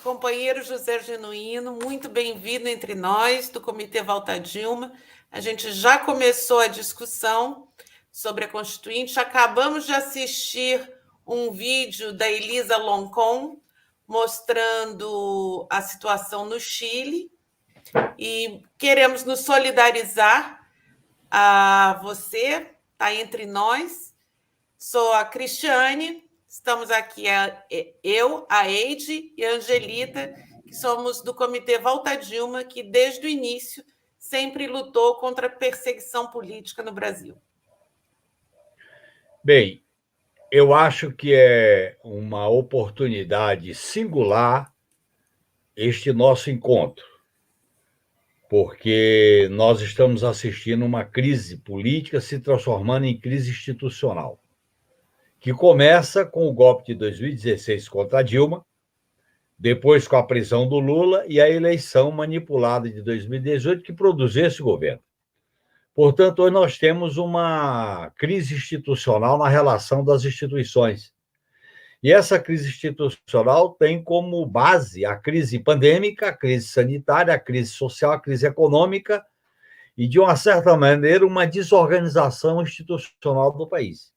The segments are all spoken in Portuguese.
companheiro José Genuíno, muito bem-vindo entre nós, do Comitê Volta a Dilma. A gente já começou a discussão sobre a Constituinte, acabamos de assistir um vídeo da Elisa Loncon mostrando a situação no Chile e queremos nos solidarizar a você, está entre nós. Sou a Cristiane. Estamos aqui, eu, a Eide e a Angelita, que somos do Comitê Volta a Dilma, que desde o início sempre lutou contra a perseguição política no Brasil. Bem, eu acho que é uma oportunidade singular este nosso encontro, porque nós estamos assistindo uma crise política se transformando em crise institucional, que começa com o golpe de 2016 contra a Dilma, depois com a prisão do Lula e a eleição manipulada de 2018 que produziu esse governo. Portanto, hoje nós temos uma crise institucional na relação das instituições. E essa crise institucional tem como base a crise pandêmica, a crise sanitária, a crise social, a crise econômica e, de uma certa maneira, uma desorganização institucional do país.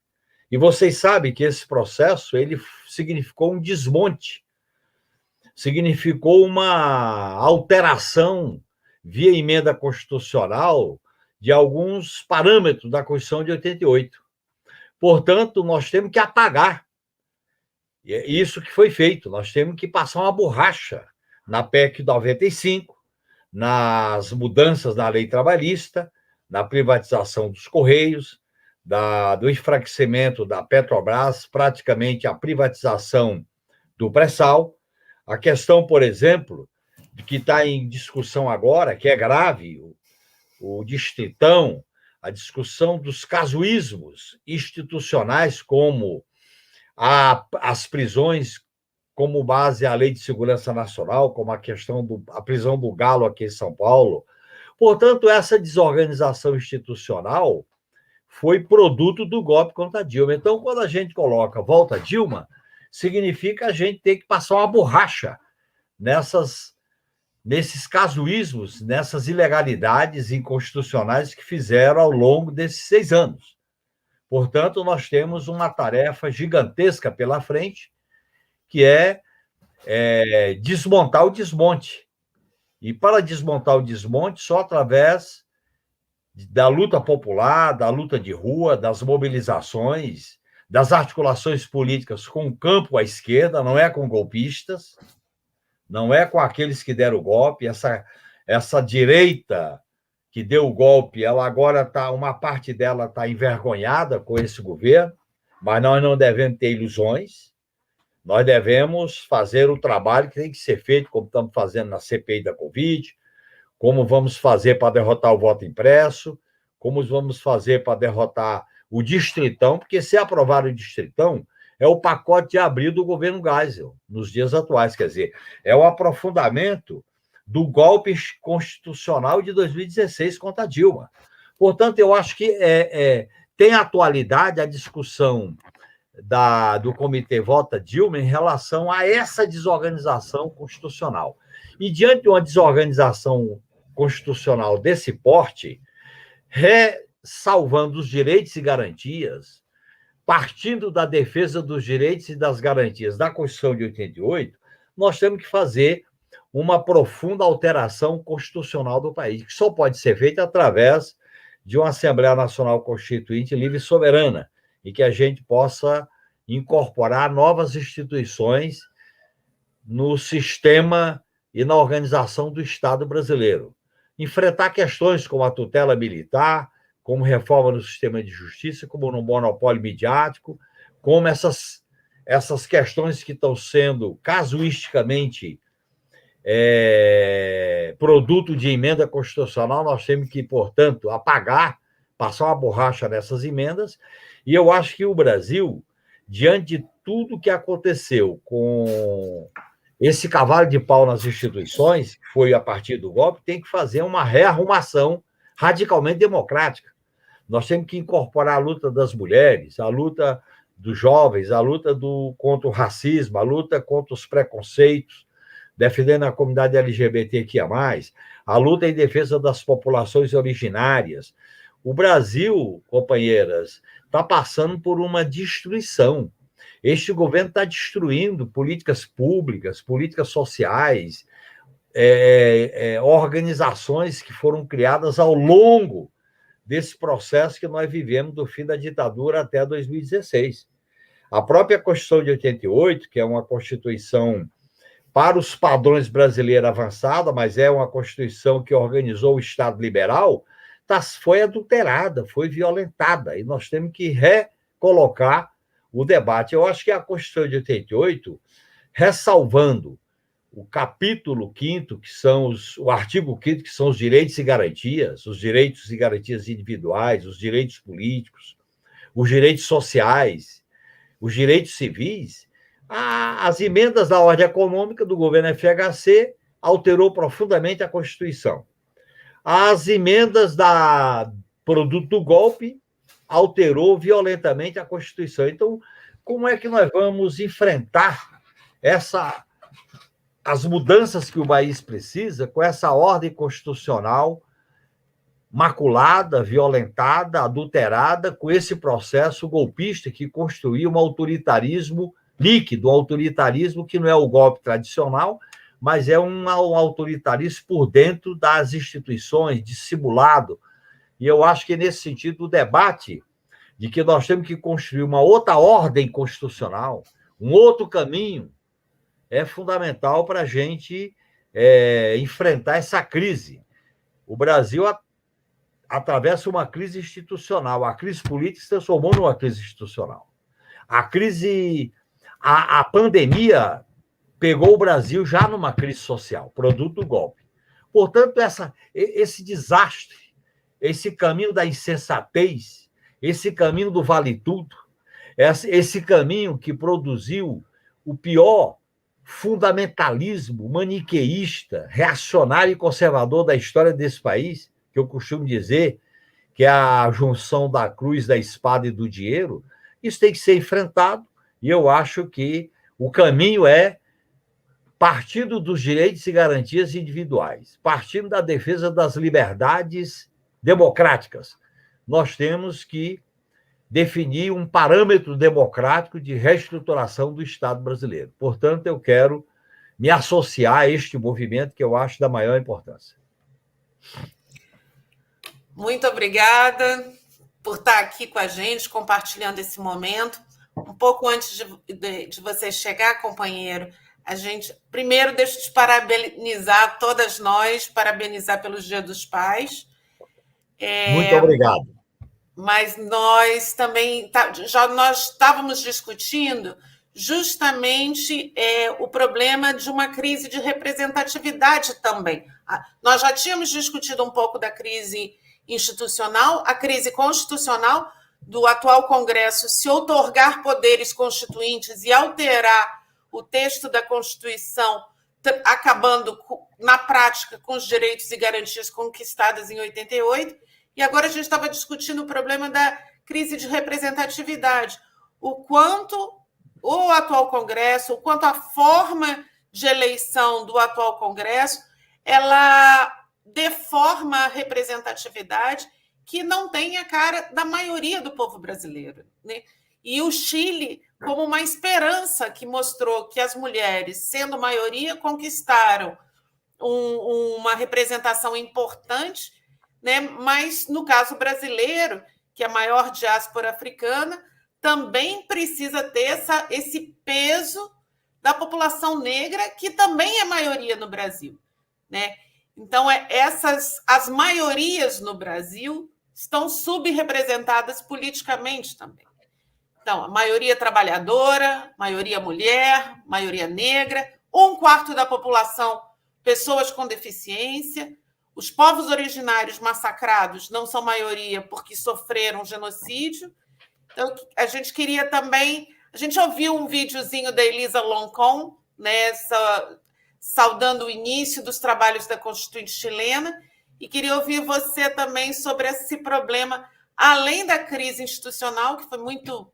E vocês sabem que esse processo ele significou um desmonte, significou uma alteração via emenda constitucional de alguns parâmetros da Constituição de 88. Portanto, nós temos que apagar isso que foi feito. Nós temos que passar uma borracha na PEC 95, nas mudanças na lei trabalhista, na privatização dos Correios, do enfraquecimento da Petrobras, praticamente a privatização do pré-sal. A questão, por exemplo, que está em discussão agora, que é grave, o distritão, a discussão dos casuísmos institucionais, como as prisões como base à Lei de Segurança Nacional, como a questão da prisão do Galo aqui em São Paulo. Portanto, essa desorganização institucional foi produto do golpe contra a Dilma. Então, quando a gente coloca volta a Dilma, significa a gente ter que passar uma borracha nesses casuísmos, nessas ilegalidades inconstitucionais que fizeram ao longo desses 6 anos. Portanto, nós temos uma tarefa gigantesca pela frente, que é desmontar o desmonte. E para desmontar o desmonte, só através da luta popular, da luta de rua, das mobilizações, das articulações políticas com o campo à esquerda, não é com golpistas, não é com aqueles que deram o golpe, essa direita que deu o golpe, ela agora uma parte dela está envergonhada com esse governo, mas nós não devemos ter ilusões, nós devemos fazer o trabalho que tem que ser feito, como estamos fazendo na CPI da Covid, como vamos fazer para derrotar o voto impresso, como vamos fazer para derrotar o distritão, porque se aprovar o distritão, é o pacote de abril do governo Geisel, nos dias atuais, quer dizer, é o aprofundamento do golpe constitucional de 2016 contra a Dilma. Portanto, eu acho que tem atualidade a discussão do Comitê Volta Dilma em relação a essa desorganização constitucional. E diante de uma desorganização constitucional desse porte, ressalvando os direitos e garantias, partindo da defesa dos direitos e das garantias da Constituição de 88, nós temos que fazer uma profunda alteração constitucional do país, que só pode ser feita através de uma Assembleia Nacional Constituinte livre e soberana, e que a gente possa incorporar novas instituições no sistema e na organização do Estado brasileiro. Enfrentar questões como a tutela militar, como reforma no sistema de justiça, como no monopólio midiático, como essas questões que estão sendo casuisticamente produto de emenda constitucional, nós temos que, portanto, apagar, passar uma borracha nessas emendas, e eu acho que o Brasil, diante de tudo que aconteceu com esse cavalo de pau nas instituições, que foi a partir do golpe, tem que fazer uma rearrumação radicalmente democrática. Nós temos que incorporar a luta das mulheres, a luta dos jovens, a luta contra o racismo, a luta contra os preconceitos. defendendo a comunidade LGBTQIA+, a luta em defesa das populações originárias. O Brasil, companheiras, está passando por uma destruição. Este governo está destruindo políticas públicas, políticas sociais, organizações que foram criadas ao longo desse processo que nós vivemos do fim da ditadura até 2016. A própria Constituição de 88, que é uma Constituição para os padrões brasileiros avançada, mas é uma Constituição que organizou o Estado liberal, foi adulterada, foi violentada, e nós temos que recolocar o debate. Eu acho que a Constituição de 88, ressalvando o capítulo 5º, o artigo 5º, que são os direitos e garantias individuais, os direitos políticos, os direitos sociais, os direitos civis, as emendas da ordem econômica do governo FHC alterou profundamente a Constituição. As emendas da produto do golpe alterou violentamente a Constituição. Então, como é que nós vamos enfrentar as mudanças que o país precisa com essa ordem constitucional maculada, violentada, adulterada, com esse processo golpista que construiu um autoritarismo líquido, um autoritarismo que não é o golpe tradicional, mas é um autoritarismo por dentro das instituições, dissimulado. E eu acho que, nesse sentido, o debate de que nós temos que construir uma outra ordem constitucional, um outro caminho, é fundamental para a gente enfrentar essa crise. O Brasil atravessa uma crise institucional. A crise política se transformou numa crise institucional. A pandemia pegou o Brasil já numa crise social, produto do golpe. Portanto, esse desastre, esse caminho da insensatez, esse caminho do vale-tudo, esse caminho que produziu o pior fundamentalismo maniqueísta, reacionário e conservador da história desse país, que eu costumo dizer que é a junção da cruz, da espada e do dinheiro, isso tem que ser enfrentado, e eu acho que o caminho é partindo dos direitos e garantias individuais, partindo da defesa das liberdades democráticas. Nós temos que definir um parâmetro democrático de reestruturação do Estado brasileiro. Portanto, eu quero me associar a este movimento que eu acho da maior importância. Muito obrigada por estar aqui com a gente, compartilhando esse momento. Um pouco antes de você chegar, companheiro, primeiro, deixa eu te parabenizar, todas nós, parabenizar pelos Dia dos Pais. Muito obrigado. Mas nós também nós estávamos discutindo justamente o problema de uma crise de representatividade também. Nós já tínhamos discutido um pouco da crise institucional, a crise constitucional do atual Congresso se outorgar poderes constituintes e alterar o texto da Constituição, acabando, na prática, com os direitos e garantias conquistadas em 88, e agora a gente estava discutindo o problema da crise de representatividade, o quanto o atual Congresso, o quanto a forma de eleição do atual Congresso, ela deforma a representatividade que não tem a cara da maioria do povo brasileiro, né? E o Chile, como uma esperança que mostrou que as mulheres, sendo maioria, conquistaram uma representação importante, né? Mas, no caso brasileiro, que é a maior diáspora africana, também precisa ter esse peso da população negra, que também é maioria no Brasil, né? Então, as maiorias no Brasil estão subrepresentadas politicamente também. Então, a maioria trabalhadora, maioria mulher, maioria negra, 1/4 da população, pessoas com deficiência. Os povos originários massacrados não são maioria porque sofreram genocídio. Então, a gente queria também... A gente ouviu um videozinho da Elisa Loncon, né, saudando o início dos trabalhos da Constituinte chilena, e queria ouvir você também sobre esse problema, além da crise institucional, que foi muito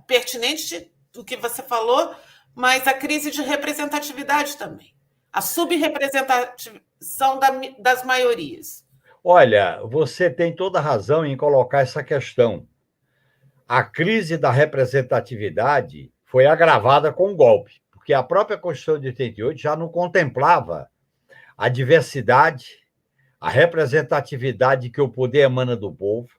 pertinente do que você falou, mas a crise de representatividade também. a subrepresentação das maiorias? Olha, você tem toda a razão em colocar essa questão. A crise da representatividade foi agravada com o golpe, porque a própria Constituição de 88 já não contemplava a diversidade, a representatividade que o poder emana do povo,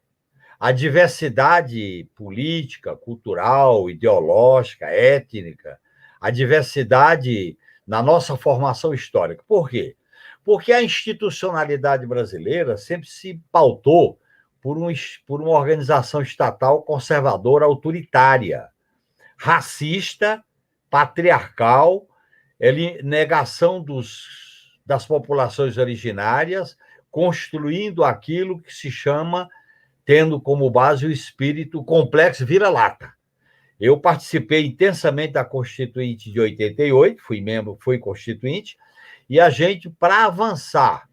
a diversidade política, cultural, ideológica, étnica, a diversidade na nossa formação histórica. Por quê? Porque a institucionalidade brasileira sempre se pautou por uma organização estatal conservadora, autoritária, racista, patriarcal, negação das populações originárias, construindo aquilo que se chama, tendo como base o espírito complexo vira-lata. Eu participei intensamente da Constituinte de 88, fui constituinte, e a gente, para avançar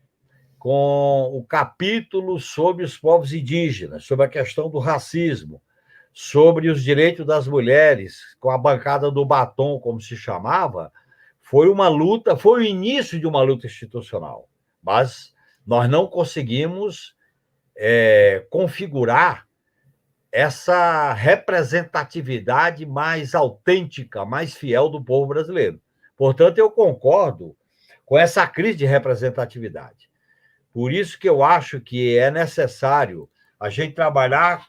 com o capítulo sobre os povos indígenas, sobre a questão do racismo, sobre os direitos das mulheres, com a bancada do batom, como se chamava, foi uma luta, foi o início de uma luta institucional, mas nós não conseguimos configurar essa representatividade mais autêntica, mais fiel do povo brasileiro. Portanto, eu concordo com essa crise de representatividade. Por isso que eu acho que é necessário a gente trabalhar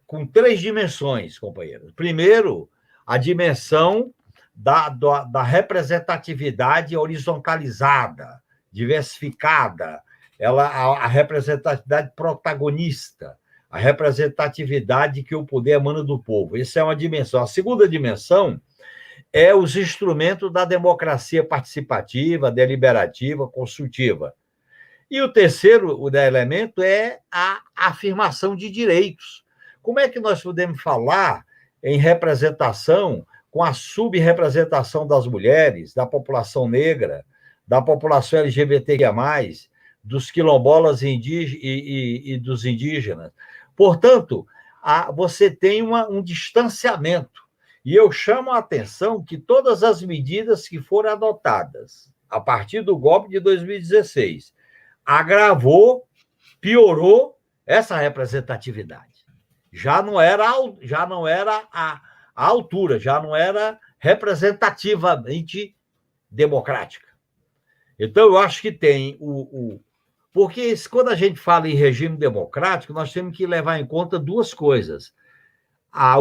com 3 dimensões, companheiros. Primeiro, a dimensão da representatividade horizontalizada, diversificada, a representatividade protagonista, a representatividade que o poder emana do povo. Essa é uma dimensão. A segunda dimensão é os instrumentos da democracia participativa, deliberativa, consultiva. E o terceiro elemento é a afirmação de direitos. Como é que nós podemos falar em representação com a subrepresentação das mulheres, da população negra, da população LGBTQIA+, dos quilombolas e dos indígenas? Portanto, você tem um distanciamento. E eu chamo a atenção que todas as medidas que foram adotadas a partir do golpe de 2016 agravou, piorou essa representatividade. Já não era a altura, já não era representativamente democrática. Então, eu acho que tem porque quando a gente fala em regime democrático, nós temos que levar em conta 2 coisas.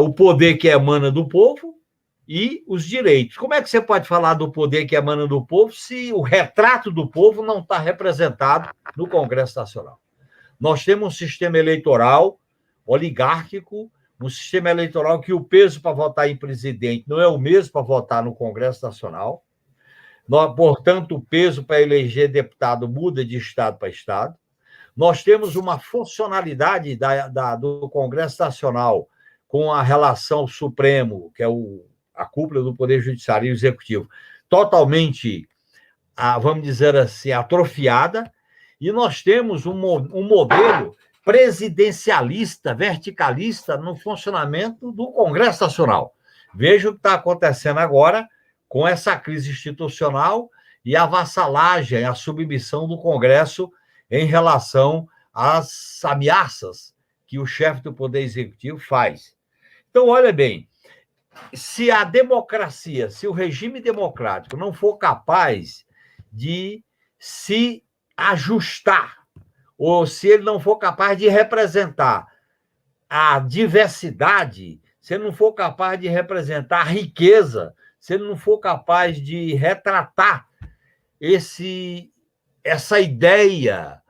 O poder que emana do povo e os direitos. Como é que você pode falar do poder que emana do povo se o retrato do povo não está representado no Congresso Nacional? Nós temos um sistema eleitoral oligárquico, um sistema eleitoral que o peso para votar em presidente não é o mesmo para votar no Congresso Nacional. Portanto, o peso para eleger deputado muda de estado para estado. Nós temos uma funcionalidade do Congresso Nacional com a relação Supremo, que é a cúpula do Poder Judiciário e Executivo, totalmente, vamos dizer assim, atrofiada, e nós temos um modelo presidencialista, verticalista no funcionamento do Congresso Nacional. Veja o que está acontecendo agora com essa crise institucional e a vassalagem, a submissão do Congresso em relação às ameaças que o chefe do Poder Executivo faz. Então, olha bem, se a democracia, se o regime democrático não for capaz de se ajustar, ou se ele não for capaz de representar a diversidade, se ele não for capaz de representar a riqueza, se ele não for capaz de retratar essa ideia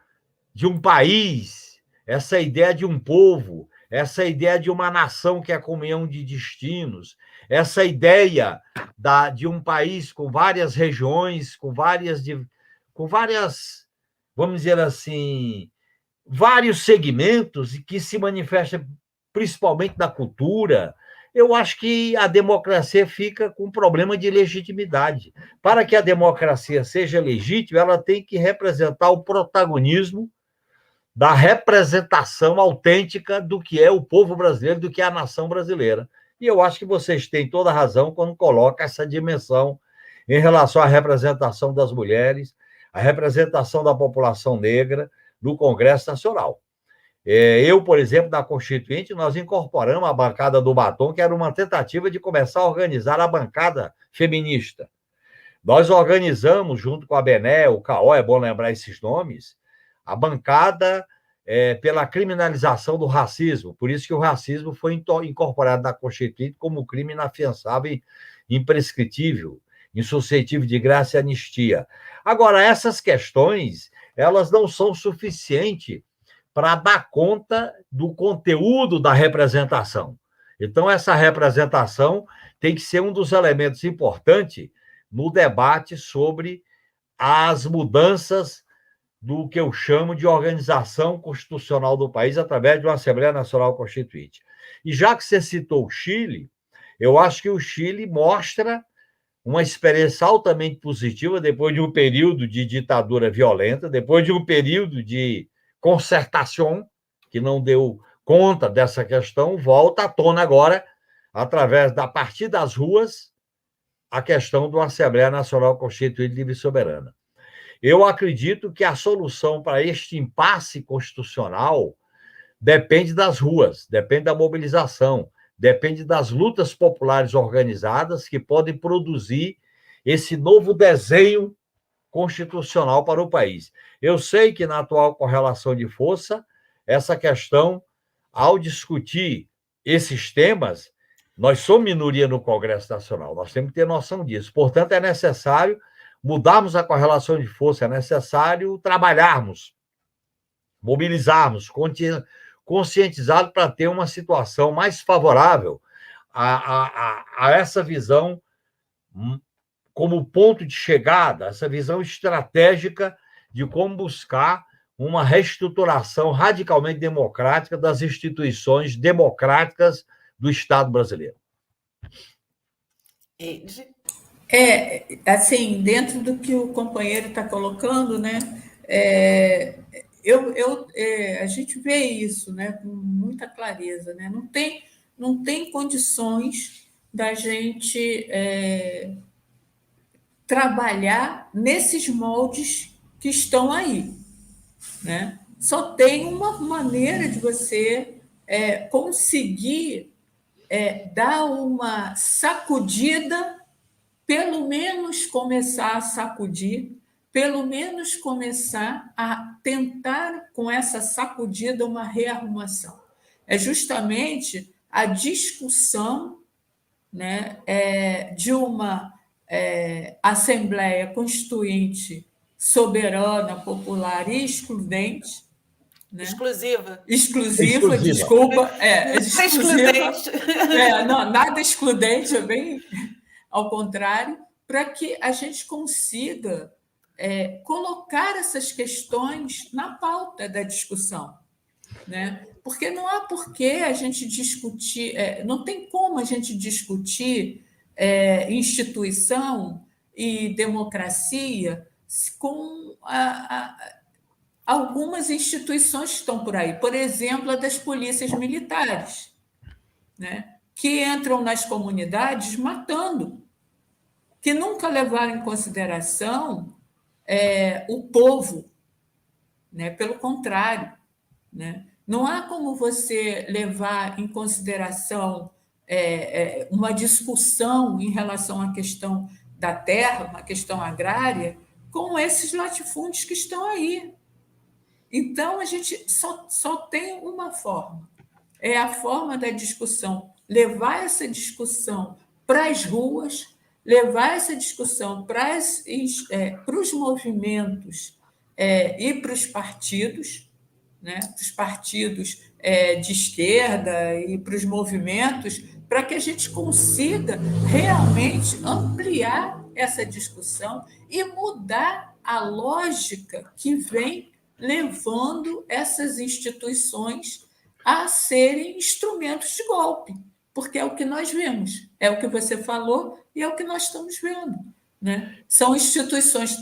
de um país, essa ideia de um povo, essa ideia de uma nação que é a comunhão de destinos, essa ideia de um país com várias regiões, com várias, vamos dizer assim, vários segmentos e que se manifesta principalmente na cultura, eu acho que a democracia fica com um problema de legitimidade. Para que a democracia seja legítima, ela tem que representar o protagonismo da representação autêntica do que é o povo brasileiro, do que é a nação brasileira. E eu acho que vocês têm toda a razão quando colocam essa dimensão em relação à representação das mulheres, à representação da população negra no Congresso Nacional. Eu, por exemplo, na Constituinte, nós incorporamos a bancada do batom, que era uma tentativa de começar a organizar a bancada feminista. Nós organizamos, junto com a Bené, o CAO, é bom lembrar esses nomes, a bancada pela criminalização do racismo. Por isso que o racismo foi incorporado na Constituinte como crime inafiançável e imprescritível, insuscetível de graça e anistia. Agora, essas questões, elas não são suficientes para dar conta do conteúdo da representação. Então, essa representação tem que ser um dos elementos importantes no debate sobre as mudanças do que eu chamo de organização constitucional do país através de uma Assembleia Nacional Constituinte. E já que você citou o Chile, eu acho que o Chile mostra uma experiência altamente positiva depois de um período de ditadura violenta, depois de um período de concertação, que não deu conta dessa questão, volta à tona agora, através da partir das ruas, a questão de uma Assembleia Nacional Constituinte Livre e Soberana. Eu acredito que a solução para este impasse constitucional depende das ruas, depende da mobilização, depende das lutas populares organizadas que podem produzir esse novo desenho constitucional para o país. Eu sei que na atual correlação de força, essa questão, ao discutir esses temas, nós somos minoria no Congresso Nacional, nós temos que ter noção disso. Portanto, é necessário mudarmos a correlação de força, é necessário trabalharmos, mobilizarmos, conscientizarmos para ter uma situação mais favorável a essa visão como ponto de chegada, essa visão estratégica de como buscar uma reestruturação radicalmente democrática das instituições democráticas do Estado brasileiro. Assim, dentro do que o companheiro está colocando, né, a gente vê isso, né, com muita clareza, né? Não tem condições da gente trabalhar nesses moldes que estão aí, né? Só tem uma maneira de você conseguir dar uma sacudida, pelo menos começar a sacudir, pelo menos começar a tentar, com essa sacudida, uma rearrumação. É justamente a discussão, né, de uma Assembleia Constituinte soberana, popular e excludente, né? Exclusiva, desculpa. Exclusiva. Não, nada excludente, é bem ao contrário, para que a gente consiga colocar essas questões na pauta da discussão, né? Porque não há por que a gente discutir, não tem como a gente discutir instituição e democracia com algumas instituições que estão por aí. Por exemplo, a das polícias militares, né? Que entram nas comunidades matando, que nunca levaram em consideração o povo, né? Pelo contrário, né? Não há como você levar em consideração uma discussão em relação à questão da terra, uma questão agrária, com esses latifúndios que estão aí. Então, a gente só tem uma forma, é a forma da discussão, levar essa discussão para as ruas, levar essa discussão para os movimentos e para os partidos, né? Para os partidos de esquerda e para os movimentos, para que a gente consiga realmente ampliar essa discussão e mudar a lógica que vem levando essas instituições a serem instrumentos de golpe, porque é o que nós vemos, é o que você falou e é o que nós estamos vendo, né? São instituições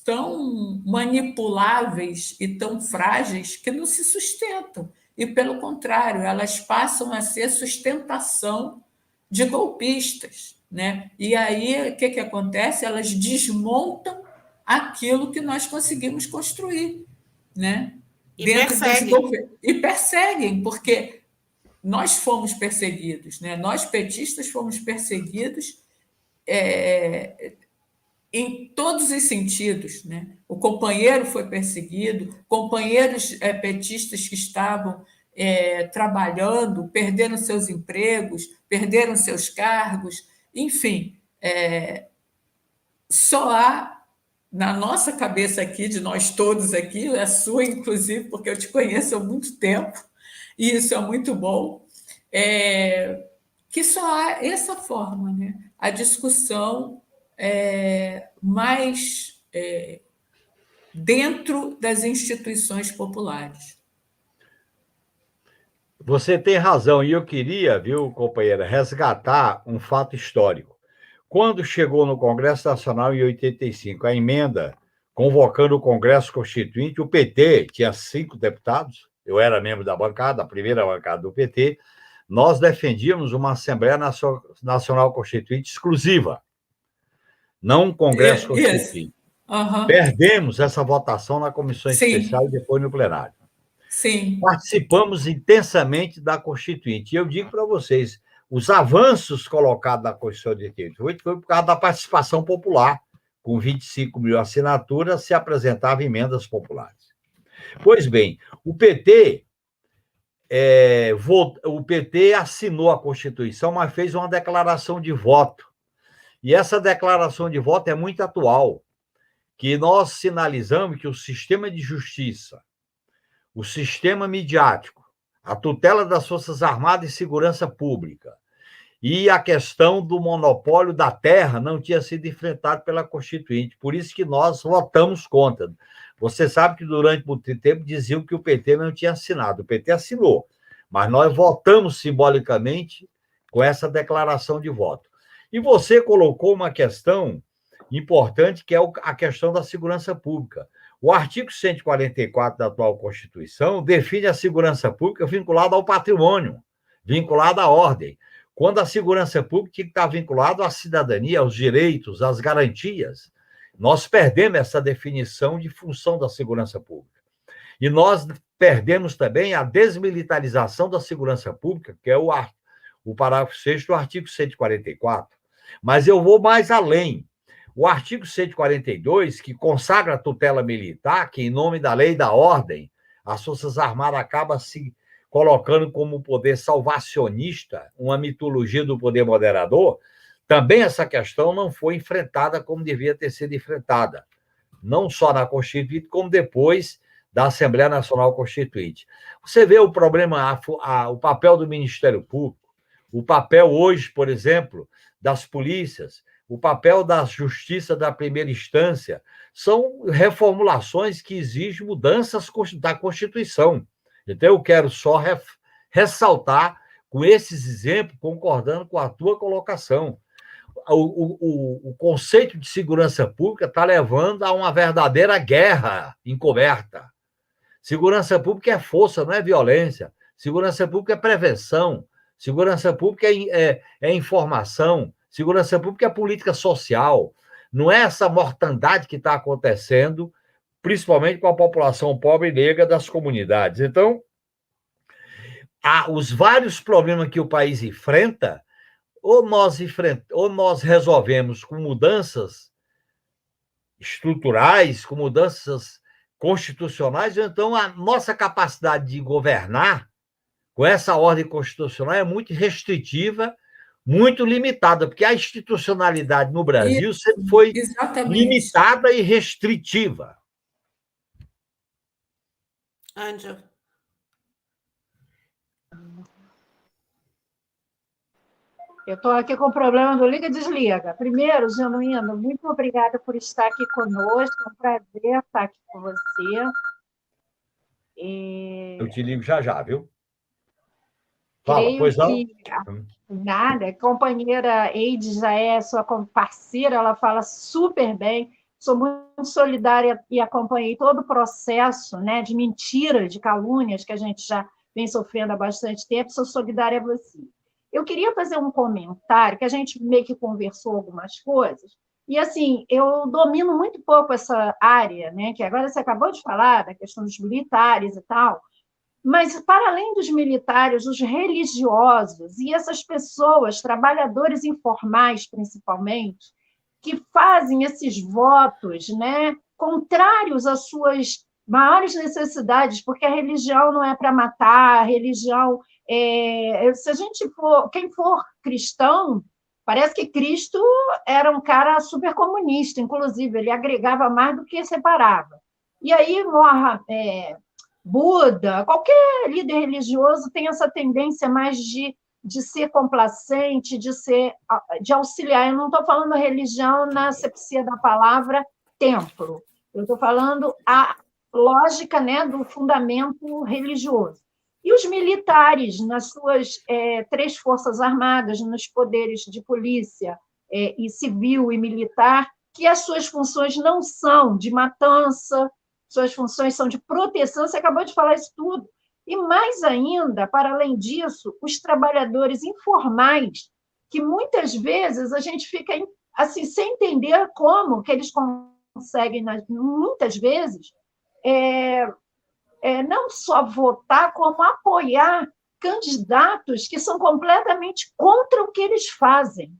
tão manipuláveis e tão frágeis que não se sustentam, e, pelo contrário, elas passam a ser sustentação de golpistas, né? E aí, o que acontece? Elas desmontam aquilo que nós conseguimos construir, né? E perseguem. E perseguem, porque nós fomos perseguidos, né? Nós, petistas, fomos perseguidos em todos os sentidos, né? O companheiro foi perseguido, companheiros petistas que estavam trabalhando perderam seus empregos, perderam seus cargos, enfim, só há na nossa cabeça aqui, de nós todos aqui, a sua inclusive, porque eu te conheço há muito tempo, e isso é muito bom, que só há essa forma, né? A discussão mais dentro das instituições populares. Você tem razão, e eu queria, viu, companheira, resgatar um fato histórico. Quando chegou no Congresso Nacional em 85 a emenda convocando o Congresso Constituinte, o PT tinha 5 deputados, eu era membro da bancada, a primeira bancada do PT, nós defendíamos uma Assembleia Nacional Constituinte exclusiva, não um Congresso Constituinte. Uhum. Perdemos essa votação na comissão Sim. especial e depois no plenário. Sim. Participamos intensamente da Constituinte. E eu digo para vocês, os avanços colocados na Constituição de 88 foi por causa da participação popular. Com 25 mil assinaturas, se apresentavam emendas populares. Pois bem, o PT assinou a Constituição, mas fez uma declaração de voto. E essa declaração de voto é muito atual, que nós sinalizamos que o sistema de justiça, o sistema midiático, a tutela das Forças Armadas e Segurança Pública e a questão do monopólio da terra não tinha sido enfrentado pela Constituinte. Por isso que nós votamos contra. Você sabe que durante muito tempo diziam que o PT não tinha assinado. O PT assinou, mas nós votamos simbolicamente com essa declaração de voto. E você colocou uma questão importante, que é a questão da segurança pública. O artigo 144 da atual Constituição define a segurança pública vinculada ao patrimônio, vinculada à ordem, quando a segurança pública tinha que estar vinculada à cidadania, aos direitos, às garantias. Nós perdemos essa definição de função da segurança pública. E nós perdemos também a desmilitarização da segurança pública, que é o parágrafo 6º do artigo 144. Mas eu vou mais além. O artigo 142, que consagra a tutela militar, que, em nome da lei e da ordem, as Forças Armadas acabam se colocando como poder salvacionista, uma mitologia do poder moderador, também essa questão não foi enfrentada como devia ter sido enfrentada, não só na Constituinte, como depois da Assembleia Nacional Constituinte. Você vê o problema, o papel do Ministério Público, o papel hoje, por exemplo, das polícias, o papel da justiça da primeira instância, são reformulações que exigem mudanças da Constituição. Então, eu quero só ressaltar, com esses exemplos, concordando com a tua colocação. O conceito de segurança pública está levando a uma verdadeira guerra encoberta. Segurança pública é força, não é violência. Segurança pública é prevenção. Segurança pública é informação. Segurança pública é política social. Não é essa mortandade que está acontecendo, principalmente com a população pobre e negra das comunidades. Então, os vários problemas que o país enfrenta, ou nós resolvemos com mudanças estruturais, com mudanças constitucionais, ou então a nossa capacidade de governar com essa ordem constitucional é muito restritiva, muito limitada, porque a institucionalidade no Brasil sempre foi limitada e restritiva. Ângela. Eu estou aqui com o problema do liga e desliga. Primeiro, Genuíno, muito obrigada por estar aqui conosco. É um prazer estar aqui com você. Eu te ligo já, viu? Fala, pois não? Nada, a companheira Eide já é sua parceira, ela fala super bem. Sou muito solidária e acompanhei todo o processo, né, de mentiras, de calúnias que a gente já vem sofrendo há bastante tempo. Sou solidária a você. Eu queria fazer um comentário, que a gente meio que conversou algumas coisas, e, assim, eu domino muito pouco essa área, né, que agora você acabou de falar, da questão dos militares e tal, mas, para além dos militares, os religiosos e essas pessoas, trabalhadores informais, principalmente, que fazem esses votos, né, contrários às suas maiores necessidades, porque a religião não é para matar, a religião se a gente for, quem for cristão, parece que Cristo era um cara super comunista, inclusive, ele agregava mais do que separava. E aí, Buda, qualquer líder religioso tem essa tendência mais de ser complacente, de auxiliar. Eu não estou falando religião na acepção da palavra templo, eu estou falando a lógica, né, do fundamento religioso. E os militares, nas suas 3 forças armadas, nos poderes de polícia e civil e militar, que as suas funções não são de matança, suas funções são de proteção, você acabou de falar isso tudo. E mais ainda, para além disso, os trabalhadores informais, que muitas vezes a gente fica assim, sem entender como que eles conseguem, muitas vezes, não só votar, como apoiar candidatos que são completamente contra o que eles fazem.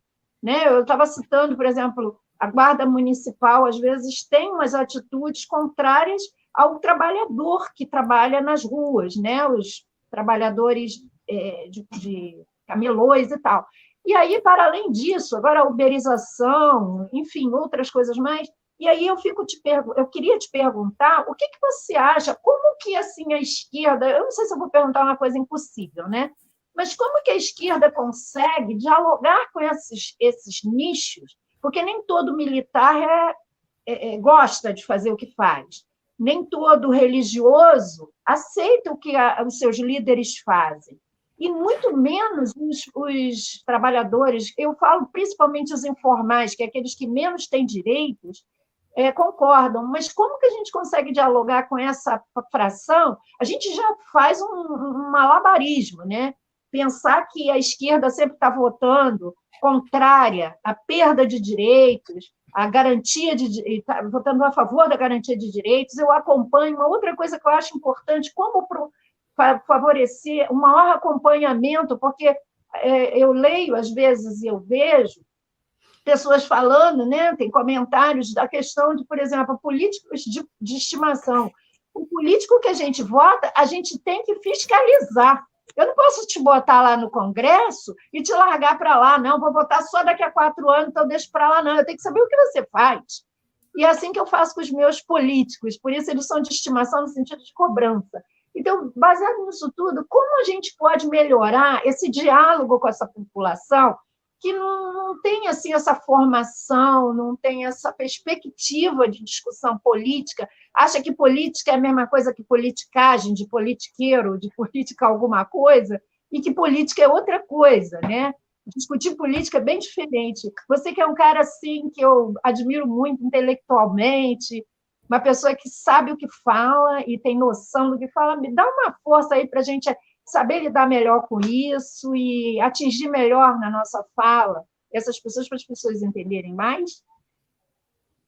Né? Eu estava citando, por exemplo, a Guarda Municipal, às vezes, tem umas atitudes contrárias ao trabalhador que trabalha nas ruas, né? Os trabalhadores de camelôs e tal. E aí, para além disso, agora a uberização, enfim, outras coisas mais. E aí eu queria te perguntar o que você acha, como que assim, a esquerda, eu não sei se eu vou perguntar uma coisa impossível, né? Mas como que a esquerda consegue dialogar com esses nichos? Porque nem todo militar gosta de fazer o que faz. Nem todo religioso aceita o que os seus líderes fazem. E muito menos os trabalhadores, eu falo principalmente os informais, que é aqueles que menos têm direitos, concordam. Mas como que a gente consegue dialogar com essa fração? A gente já faz um malabarismo, né? Pensar que a esquerda sempre está votando contrária à perda de direitos, à garantia está votando a favor da garantia de direitos. Eu acompanho uma outra coisa que eu acho importante, como favorecer um maior acompanhamento, porque eu leio, às vezes, e eu vejo pessoas falando, né, tem comentários da questão de, por exemplo, políticos de estimação. O político que a gente vota, a gente tem que fiscalizar. Eu não posso te botar lá no Congresso e te largar para lá, não, vou votar só daqui a 4 anos, então deixo para lá, não. Eu tenho que saber o que você faz. E é assim que eu faço com os meus políticos, por isso eles são de estimação no sentido de cobrança. Então, baseado nisso tudo, como a gente pode melhorar esse diálogo com essa população que não tem assim, essa formação, não tem essa perspectiva de discussão política, acha que política é a mesma coisa que politicagem, de politiqueiro, de política alguma coisa, e que política é outra coisa, né? Discutir política é bem diferente. Você que é um cara assim, que eu admiro muito intelectualmente, uma pessoa que sabe o que fala e tem noção do que fala, me dá uma força aí para a gente saber lidar melhor com isso e atingir melhor na nossa fala essas pessoas, para as pessoas entenderem mais.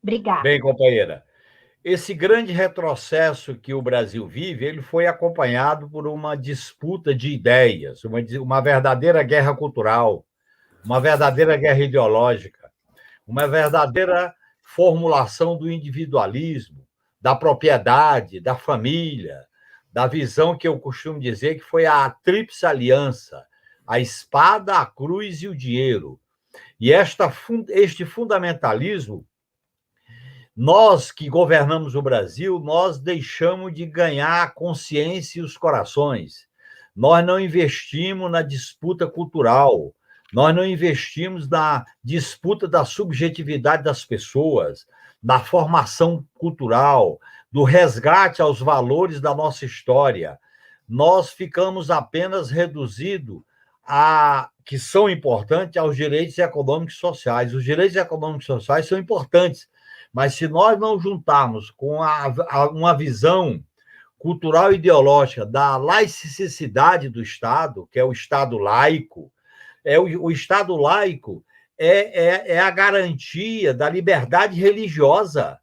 Obrigada. Bem, companheira, esse grande retrocesso que o Brasil vive, ele foi acompanhado por uma disputa de ideias, uma verdadeira guerra cultural, uma verdadeira guerra ideológica, uma verdadeira formulação do individualismo, da propriedade, da família, da visão que eu costumo dizer que foi a tríplice aliança, a espada, a cruz e o dinheiro. E este fundamentalismo, nós que governamos o Brasil, nós deixamos de ganhar a consciência e os corações. Nós não investimos na disputa cultural, nós não investimos na disputa da subjetividade das pessoas, na formação cultural, do resgate aos valores da nossa história. Nós ficamos apenas reduzidos que são importantes, aos direitos econômicos e sociais. Os direitos econômicos e sociais são importantes, mas se nós não juntarmos com uma visão cultural e ideológica da laicidade do Estado, que é o Estado laico, O Estado laico é a garantia da liberdade religiosa,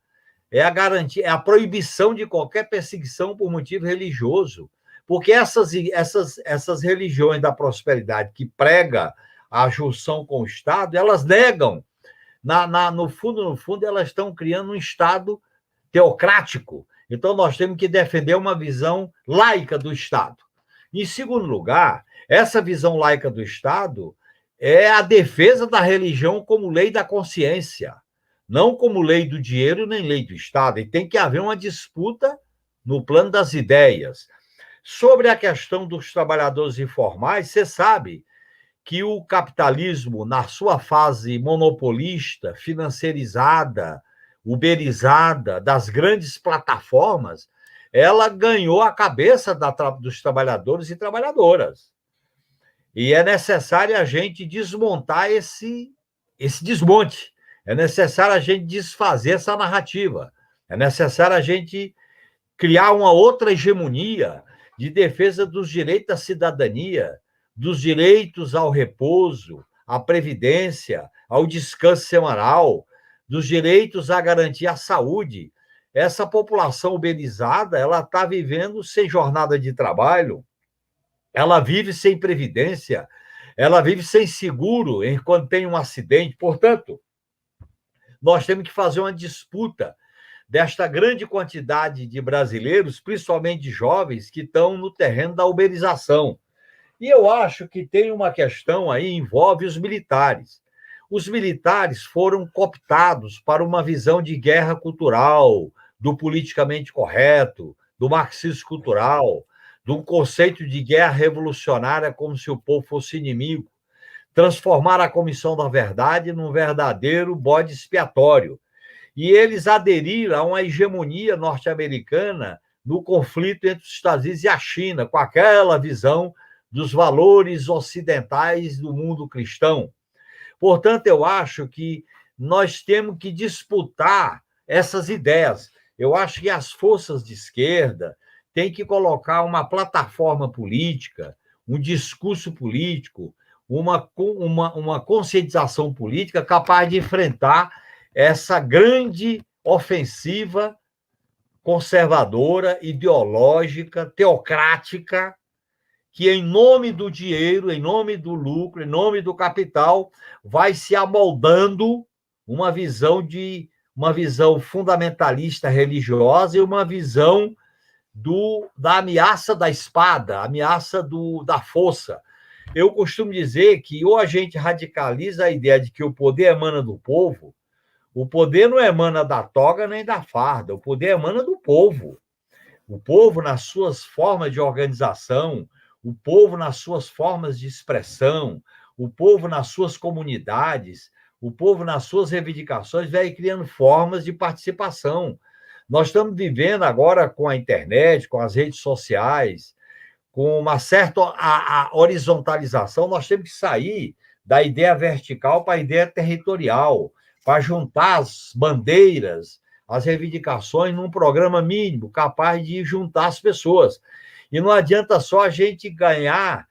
é a garantia, é a proibição de qualquer perseguição por motivo religioso. Porque essas religiões da prosperidade que pregam a junção com o Estado, elas negam. No fundo, elas estão criando um Estado teocrático. Então, nós temos que defender uma visão laica do Estado. Em segundo lugar, essa visão laica do Estado é a defesa da religião como lei da consciência, não como lei do dinheiro nem lei do Estado. E tem que haver uma disputa no plano das ideias. Sobre a questão dos trabalhadores informais, você sabe que o capitalismo, na sua fase monopolista, financeirizada, uberizada, das grandes plataformas, ela ganhou a cabeça dos trabalhadores e trabalhadoras. E é necessário a gente desmontar esse desmonte. É necessário a gente desfazer essa narrativa. É necessário a gente criar uma outra hegemonia de defesa dos direitos da cidadania, dos direitos ao repouso, à previdência, ao descanso semanal, dos direitos à garantia à saúde. Essa população uberizada, ela está vivendo sem jornada de trabalho, ela vive sem previdência, ela vive sem seguro quando tem um acidente. Portanto, nós temos que fazer uma disputa desta grande quantidade de brasileiros, principalmente de jovens, que estão no terreno da uberização. E eu acho que tem uma questão aí, envolve os militares. Os militares foram cooptados para uma visão de guerra cultural, do politicamente correto, do marxismo cultural, de um conceito de guerra revolucionária como se o povo fosse inimigo. Transformar a Comissão da Verdade num verdadeiro bode expiatório. E eles aderiram a uma hegemonia norte-americana no conflito entre os Estados Unidos e a China, com aquela visão dos valores ocidentais do mundo cristão. Portanto, eu acho que nós temos que disputar essas ideias. Eu acho que as forças de esquerda têm que colocar uma plataforma política, um discurso político, uma conscientização política capaz de enfrentar essa grande ofensiva conservadora, ideológica, teocrática, que, em nome do dinheiro, em nome do lucro, em nome do capital, vai se amoldando uma visão fundamentalista religiosa e uma visão da ameaça da espada, ameaça da força. Eu costumo dizer que ou a gente radicaliza a ideia de que o poder emana do povo. O poder não emana da toga nem da farda, o poder emana do povo. O povo, nas suas formas de organização, o povo nas suas formas de expressão, o povo nas suas comunidades, o povo nas suas reivindicações, vai criando formas de participação. Nós estamos vivendo agora com a internet, com as redes sociais, com uma certa a horizontalização, nós temos que sair da ideia vertical para a ideia territorial, para juntar as bandeiras, as reivindicações num programa mínimo, capaz de juntar as pessoas. E não adianta só a gente ganhar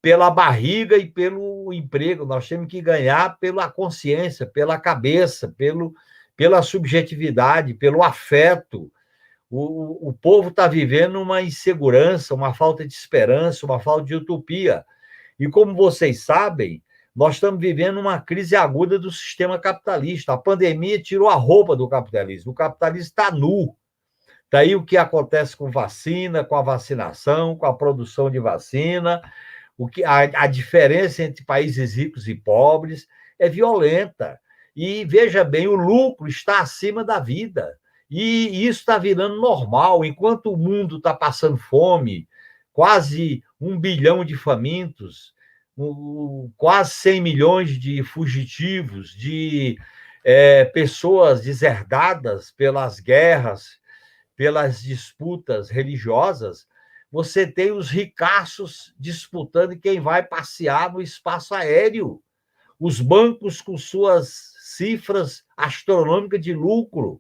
pela barriga e pelo emprego, nós temos que ganhar pela consciência, pela cabeça, pela subjetividade, pelo afeto. O povo está vivendo uma insegurança, uma falta de esperança, uma falta de utopia. E como vocês sabem, nós estamos vivendo uma crise aguda do sistema capitalista. A pandemia tirou a roupa do capitalismo. O capitalismo está nu. Daí o que acontece com vacina, com a vacinação, com a produção de vacina, a diferença entre países ricos e pobres é violenta. E, veja bem, o lucro está acima da vida. E isso está virando normal. Enquanto o mundo está passando fome, quase 1 bilhão de famintos, quase 100 milhões de fugitivos, de pessoas deserdadas pelas guerras, pelas disputas religiosas, você tem os ricaços disputando quem vai passear no espaço aéreo. Os bancos com suas cifras astronômicas de lucro.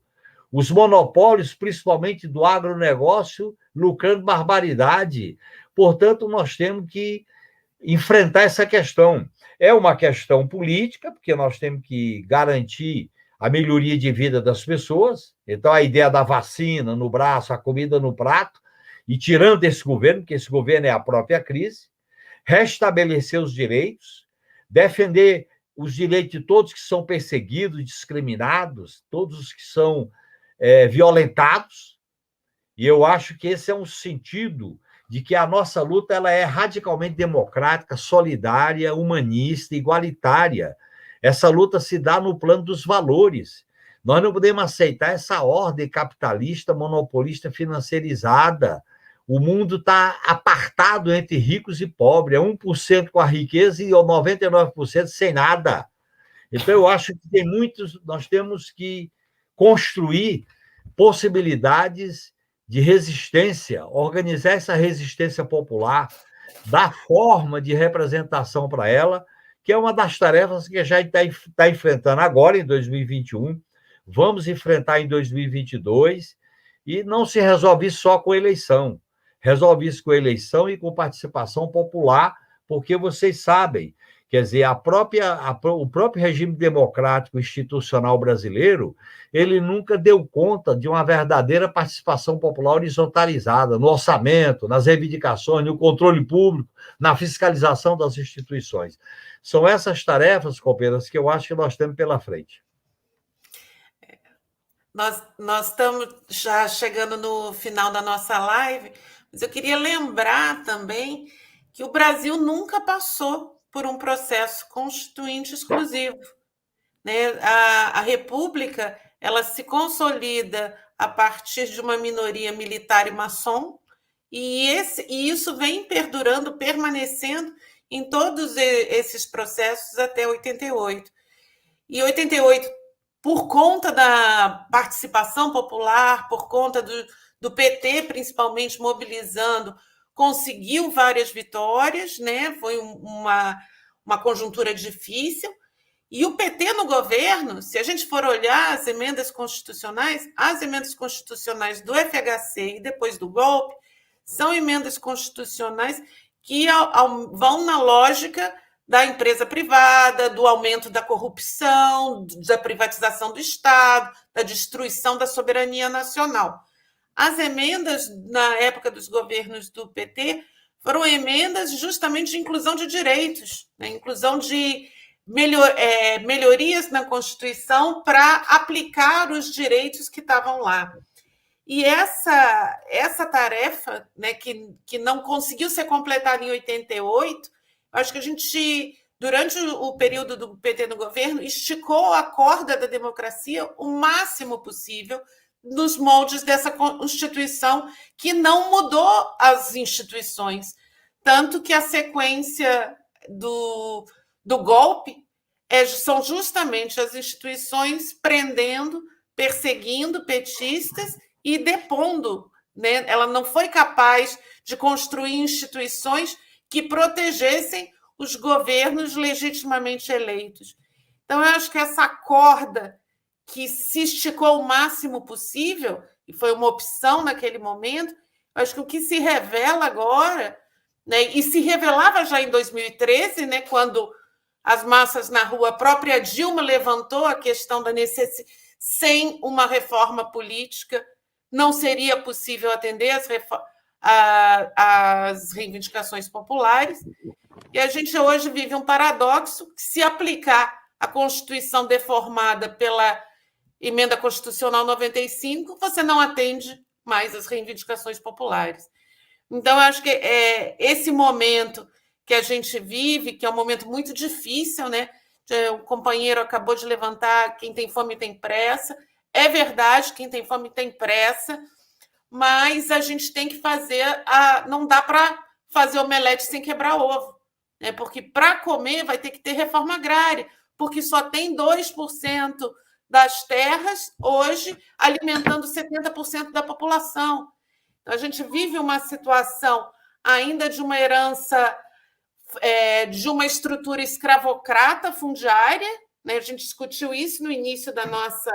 Os monopólios, principalmente do agronegócio, lucrando barbaridade. Portanto, nós temos que enfrentar essa questão. É uma questão política, porque nós temos que garantir a melhoria de vida das pessoas. Então, a ideia da vacina no braço, a comida no prato, e tirando esse governo, porque esse governo é a própria crise, restabelecer os direitos, defender os direitos de todos que são perseguidos, discriminados, todos os que são violentados. E eu acho que esse é um sentido de que a nossa luta ela é radicalmente democrática, solidária, humanista, igualitária. Essa luta se dá no plano dos valores. Nós não podemos aceitar essa ordem capitalista, monopolista, financeirizada. O mundo está apartado entre ricos e pobres, é 1% com a riqueza e 99% sem nada. Então, eu acho que nós temos que construir possibilidades de resistência, organizar essa resistência popular, dar forma de representação para ela, que é uma das tarefas que a gente está enfrentando agora, em 2021, vamos enfrentar em 2022, e não se resolve isso só com eleição, resolve isso com eleição e com participação popular, porque vocês sabem, quer dizer, o próprio regime democrático institucional brasileiro, ele nunca deu conta de uma verdadeira participação popular horizontalizada no orçamento, nas reivindicações, no controle público, na fiscalização das instituições. São essas tarefas, que eu acho que nós temos pela frente. Nós estamos já chegando no final da nossa live, mas eu queria lembrar também que o Brasil nunca passou por um processo constituinte exclusivo, né? A República ela se consolida a partir de uma minoria militar e maçom, e isso vem perdurando, permanecendo em todos esses processos até 88. E 88, por conta da participação popular, por conta do PT, principalmente, mobilizando, conseguiu várias vitórias, né? Foi uma conjuntura difícil. E o PT no governo, se a gente for olhar as emendas constitucionais do FHC e depois do golpe, são emendas constitucionais que vão na lógica da empresa privada, do aumento da corrupção, da privatização do Estado, da destruição da soberania nacional. As emendas, na época dos governos do PT, foram emendas justamente de inclusão de direitos, né? Inclusão de melhorias na Constituição para aplicar os direitos que estavam lá. E essa tarefa, né, que não conseguiu ser completada em 88, acho que a gente, durante o período do PT no governo, esticou a corda da democracia o máximo possível nos moldes dessa Constituição, que não mudou as instituições. Tanto que a sequência do golpe são justamente as instituições prendendo, perseguindo petistas e depondo, né? Ela não foi capaz de construir instituições que protegessem os governos legitimamente eleitos. Então, eu acho que essa corda que se esticou o máximo possível, e foi uma opção naquele momento, eu acho que o que se revela agora, né, e se revelava já em 2013, né, quando as massas na rua, a própria Dilma levantou a questão da necessidade, sem uma reforma política, não seria possível atender as reivindicações populares. E a gente hoje vive um paradoxo que, se aplicar a Constituição deformada pela Emenda Constitucional 95, você não atende mais as reivindicações populares. Então, eu acho que esse momento que a gente vive, que é um momento muito difícil, né? O companheiro acabou de levantar, quem tem fome tem pressa. É verdade, quem tem fome tem pressa, mas a gente tem que fazer... não dá para fazer omelete sem quebrar ovo, né? Porque para comer vai ter que ter reforma agrária, porque só tem 2% das terras hoje alimentando 70% da população. Então, a gente vive uma situação ainda de uma herança de uma estrutura escravocrata fundiária, né? A gente discutiu isso no início da nossa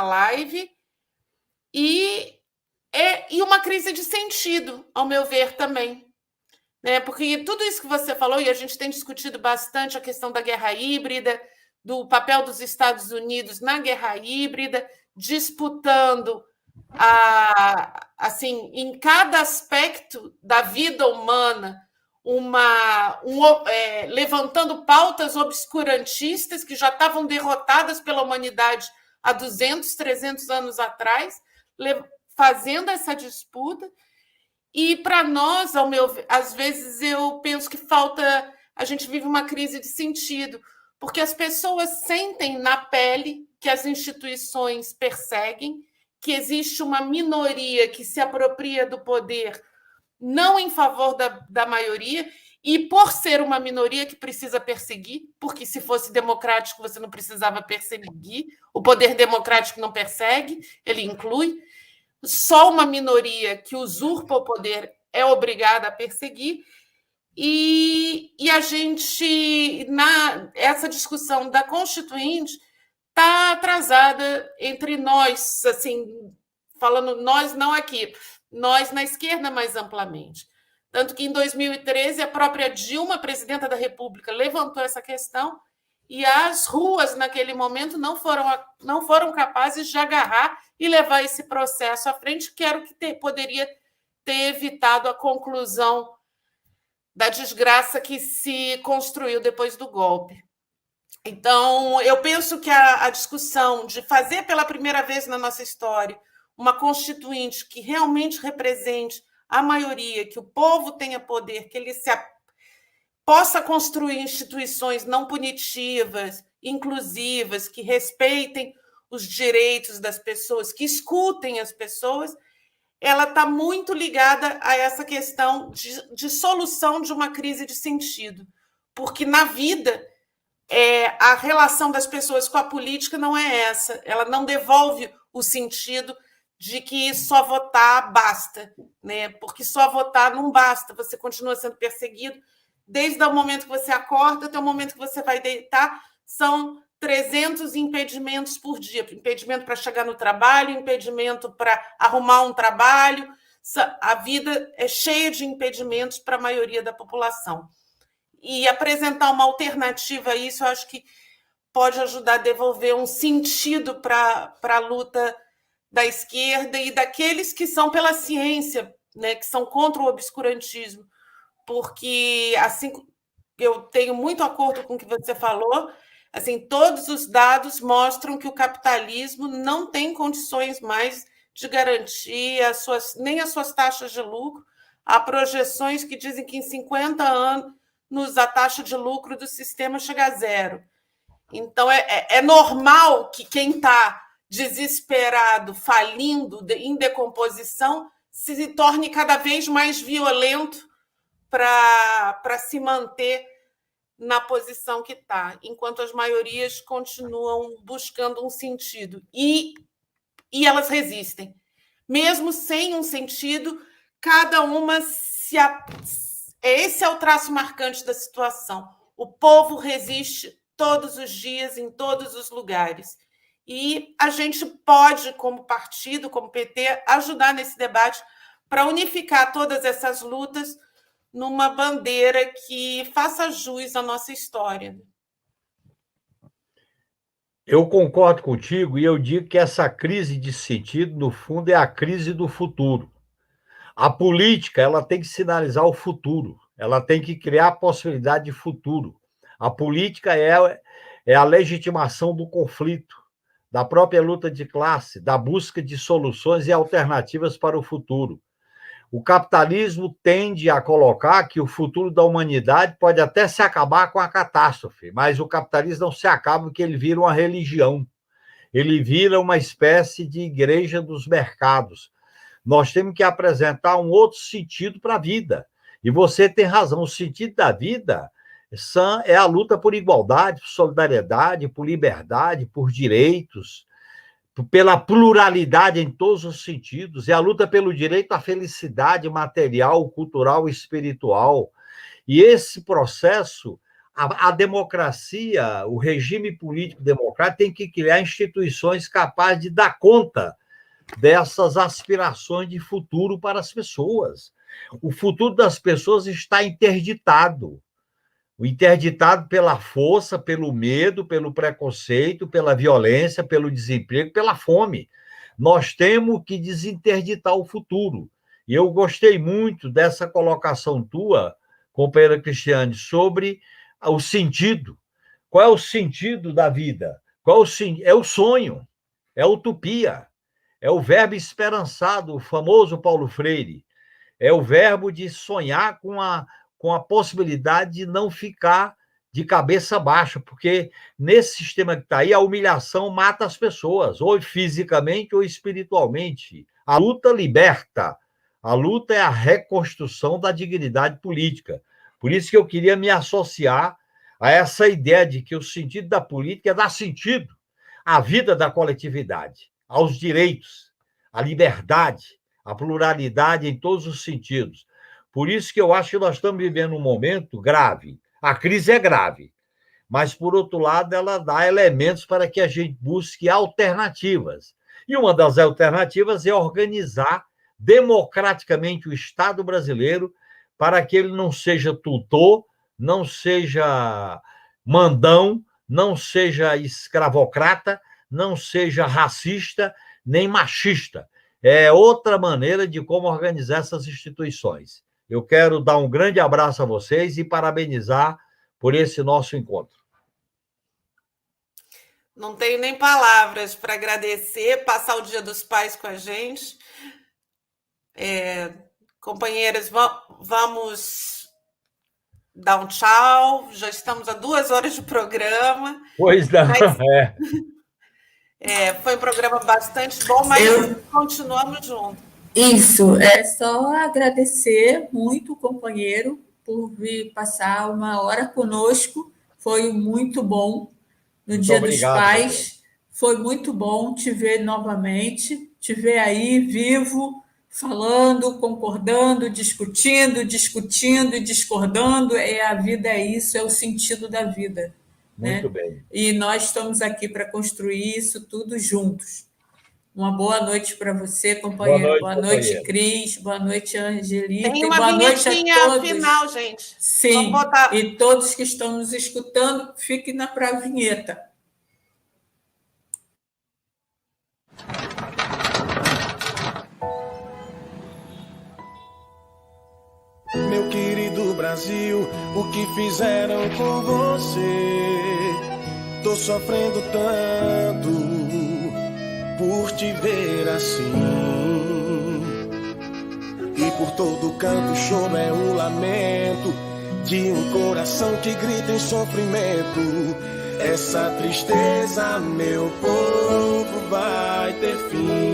live, e uma crise de sentido, ao meu ver, também, né? Porque tudo isso que você falou, e a gente tem discutido bastante a questão da guerra híbrida, do papel dos Estados Unidos na guerra híbrida, disputando assim, em cada aspecto da vida humana, levantando pautas obscurantistas que já estavam derrotadas pela humanidade há 200, 300 anos atrás, fazendo essa disputa. E para nós, às vezes, eu penso que a gente vive uma crise de sentido, porque as pessoas sentem na pele que as instituições perseguem, que existe uma minoria que se apropria do poder não em favor da maioria, e por ser uma minoria que precisa perseguir, porque se fosse democrático você não precisava perseguir, o poder democrático não persegue, ele inclui. Só uma minoria que usurpa o poder é obrigada a perseguir, e a gente, essa discussão da Constituinte, está atrasada entre nós, assim, falando nós não aqui, nós na esquerda mais amplamente. Tanto que em 2013 a própria Dilma, presidenta da República, levantou essa questão e as ruas naquele momento não foram capazes de agarrar e levar esse processo à frente, que era o que poderia ter evitado a conclusão da desgraça que se construiu depois do golpe. Então, eu penso que a discussão de fazer pela primeira vez na nossa história uma constituinte que realmente represente a maioria, que o povo tenha poder, que ele possa construir instituições não punitivas, inclusivas, que respeitem os direitos das pessoas, que escutem as pessoas, ela está muito ligada a essa questão de solução de uma crise de sentido. Porque na vida, a relação das pessoas com a política não é essa, ela não devolve o sentido de que só votar basta, né? Porque só votar não basta, você continua sendo perseguido desde o momento que você acorda até o momento que você vai deitar. São 300 impedimentos por dia, impedimento para chegar no trabalho, impedimento para arrumar um trabalho. A vida é cheia de impedimentos para a maioria da população. E apresentar uma alternativa a isso, eu acho que pode ajudar a devolver um sentido para a luta da esquerda e daqueles que são pela ciência, né, que são contra o obscurantismo, porque assim, eu tenho muito acordo com o que você falou, assim, todos os dados mostram que o capitalismo não tem condições mais de garantir nem as suas taxas de lucro. Há projeções que dizem que em 50 anos a taxa de lucro do sistema chega a zero. Então, é normal que quem está desesperado, falindo, em decomposição, se torne cada vez mais violento para se manter na posição que está, enquanto as maiorias continuam buscando um sentido. E elas resistem. Mesmo sem um sentido, cada uma esse é o traço marcante da situação. O povo resiste todos os dias, em todos os lugares. E a gente pode, como partido, como PT, ajudar nesse debate para unificar todas essas lutas numa bandeira que faça jus à nossa história. Eu concordo contigo e eu digo que essa crise de sentido, no fundo, é a crise do futuro. A política, ela tem que sinalizar o futuro, ela tem que criar a possibilidade de futuro. A política é a legitimação do conflito, da própria luta de classe, da busca de soluções e alternativas para o futuro. O capitalismo tende a colocar que o futuro da humanidade pode até se acabar com a catástrofe, mas o capitalismo não se acaba porque ele vira uma religião, ele vira uma espécie de igreja dos mercados. Nós temos que apresentar um outro sentido para a vida. E você tem razão, o sentido da vida é a luta por igualdade, por solidariedade, por liberdade, por direitos, pela pluralidade em todos os sentidos, é a luta pelo direito à felicidade material, cultural e espiritual. E esse processo, a democracia, o regime político democrático tem que criar instituições capazes de dar conta dessas aspirações de futuro para as pessoas. O futuro das pessoas está interditado. Interditado pela força, pelo medo, pelo preconceito, pela violência, pelo desemprego, pela fome. Nós temos que desinterditar o futuro. E eu gostei muito dessa colocação tua, companheira Cristiane, sobre o sentido. Qual é o sentido da vida? É o sonho, é a utopia, é o verbo esperançado, o famoso Paulo Freire. É o verbo de sonhar com a possibilidade de não ficar de cabeça baixa, porque nesse sistema que está aí, a humilhação mata as pessoas, ou fisicamente ou espiritualmente. A luta liberta, a luta é a reconstrução da dignidade política. Por isso que eu queria me associar a essa ideia de que o sentido da política é dar sentido à vida da coletividade, aos direitos, à liberdade, à pluralidade em todos os sentidos. Por isso que eu acho que nós estamos vivendo um momento grave. A crise é grave, mas, por outro lado, ela dá elementos para que a gente busque alternativas. E uma das alternativas é organizar democraticamente o Estado brasileiro para que ele não seja tutor, não seja mandão, não seja escravocrata, não seja racista, nem machista. É outra maneira de como organizar essas instituições. Eu quero dar um grande abraço a vocês e parabenizar por esse nosso encontro. Não tenho nem palavras para agradecer, passar o Dia dos Pais com a gente. Companheiras, vamos dar um tchau. Já estamos a 2 horas de programa. Pois não, foi um programa bastante bom, mas continuamos juntos. Isso, é só agradecer muito o companheiro por vir passar uma hora conosco. Foi muito bom no Dia dos Pais. Foi muito bom te ver novamente, te ver aí vivo, falando, concordando, discutindo e discordando. A vida é isso, é o sentido da vida. Muito bem. E nós estamos aqui para construir isso tudo juntos. Uma boa noite para você, companheiro. Boa noite, Cris. Boa noite, Angelita. Tem uma boa noite a todos. Final, gente. Sim, e todos que estão nos escutando, fiquem para a vinheta. Meu querido Brasil, o que fizeram com você? Tô sofrendo tanto por te ver assim. E por todo canto o choro é um lamento de um coração que grita em sofrimento. Essa tristeza, meu povo, vai ter fim.